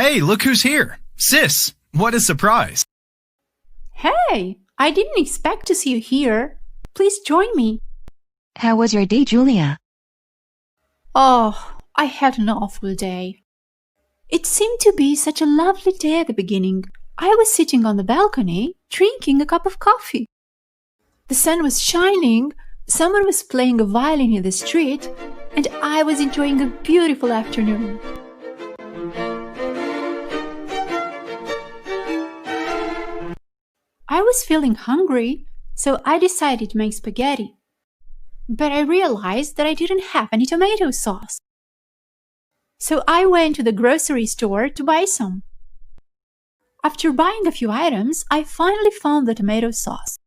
Hey, look who's here. Sis, what a surprise. Hey, I didn't expect to see you here. Please join me. How was your day, Julia? Oh, I had an awful day. It seemed to be such a lovely day at the beginning. I was sitting on the balcony, drinking a cup of coffee. The sun was shining, someone was playing a violin in the street, and I was enjoying a beautiful afternoon. I was feeling hungry, so I decided to make spaghetti. But I realized that I didn't have any tomato sauce. So I went to the grocery store to buy some. After buying a few items, I finally found the tomato sauce.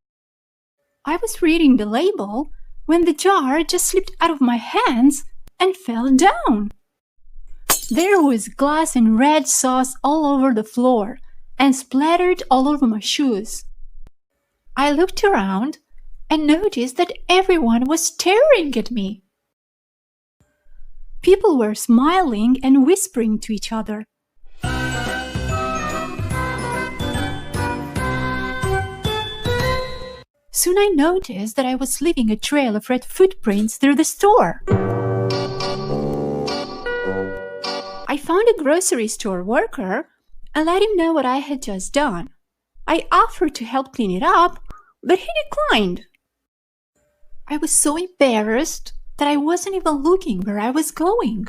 I was reading the label when the jar just slipped out of my hands and fell down. There was glass and red sauce all over the floor and splattered all over my shoes. I looked around and noticed that everyone was staring at me. People were smiling and whispering to each other. Soon I noticed that I was leaving a trail of red footprints through the store. I found a grocery store worker and let him know what I had just done. I offered to help clean it up, but he declined. I was so embarrassed that I wasn't even looking where I was going.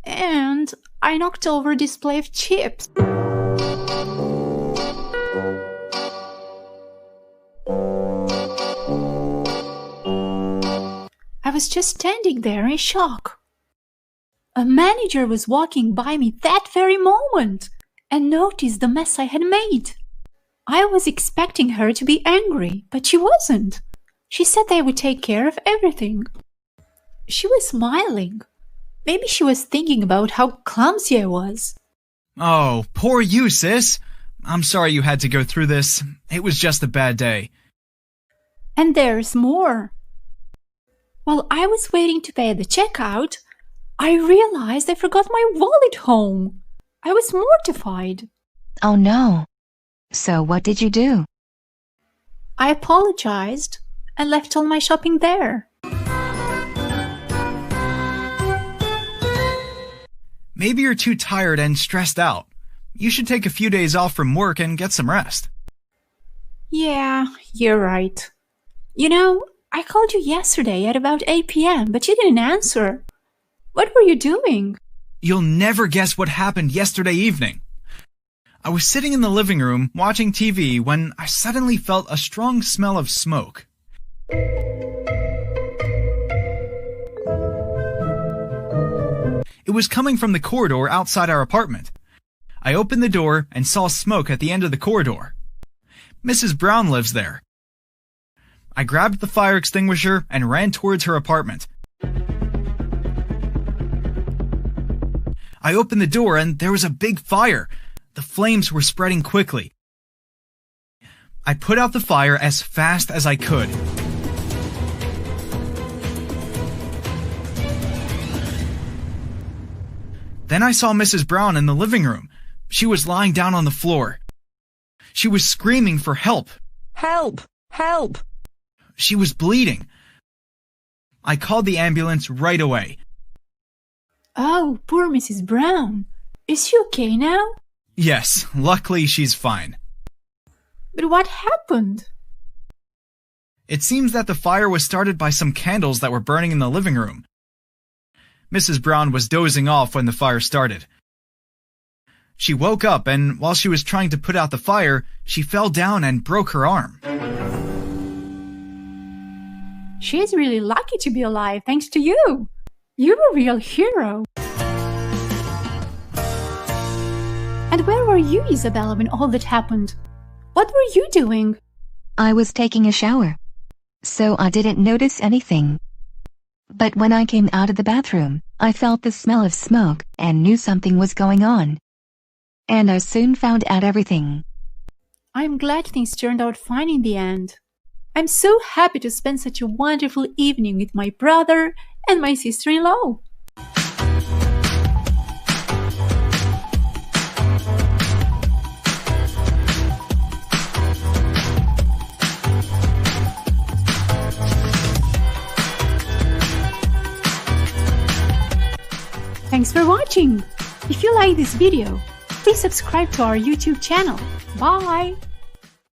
And I knocked over a display of chips. I was just standing there in shock. A manager was walking by me that very moment and noticed the mess I had made. I was expecting her to be angry, but she wasn't. She said they would take care of everything. She was smiling. Maybe she was thinking about how clumsy I was. Oh, poor you, sis. I'm sorry you had to go through this. It was just a bad day. And there's more. While I was waiting to pay at the checkout, I realized I forgot my wallet home. I was mortified. Oh no. So what did you do? I apologized and left all my shopping there. Maybe you're too tired and stressed out. You should take a few days off from work and get some rest. Yeah, you're right. You know, I called you yesterday at about 8 p.m., but you didn't answer. What were you doing? You'll never guess what happened yesterday evening. I was sitting in the living room watching TV when I suddenly felt a strong smell of smoke. It was coming from the corridor outside our apartment. I opened the door and saw smoke at the end of the corridor. Mrs. Brown lives there. I grabbed the fire extinguisher and ran towards her apartment. I opened the door and there was a big fire. The flames were spreading quickly. I put out the fire as fast as I could. Then I saw Mrs. Brown in the living room. She was lying down on the floor. She was screaming for help. Help! Help! She was bleeding. I called the ambulance right away. Oh, poor Mrs. Brown. Is she okay now? Yes, luckily she's fine. But what happened? It seems that the fire was started by some candles that were burning in the living room. Mrs. Brown was dozing off when the fire started. She woke up and while she was trying to put out the fire, she fell down and broke her arm. She's really lucky to be alive thanks to you. You're a real hero. And where were you, Isabella, when all that happened? What were you doing? I was taking a shower, so I didn't notice anything. But when I came out of the bathroom, I felt the smell of smoke and knew something was going on. And I soon found out everything. I'm glad things turned out fine in the end. I'm so happy to spend such a wonderful evening with my brother and my sister-in-law. Thanks for watching! If you like this video, please subscribe to our YouTube channel. Bye!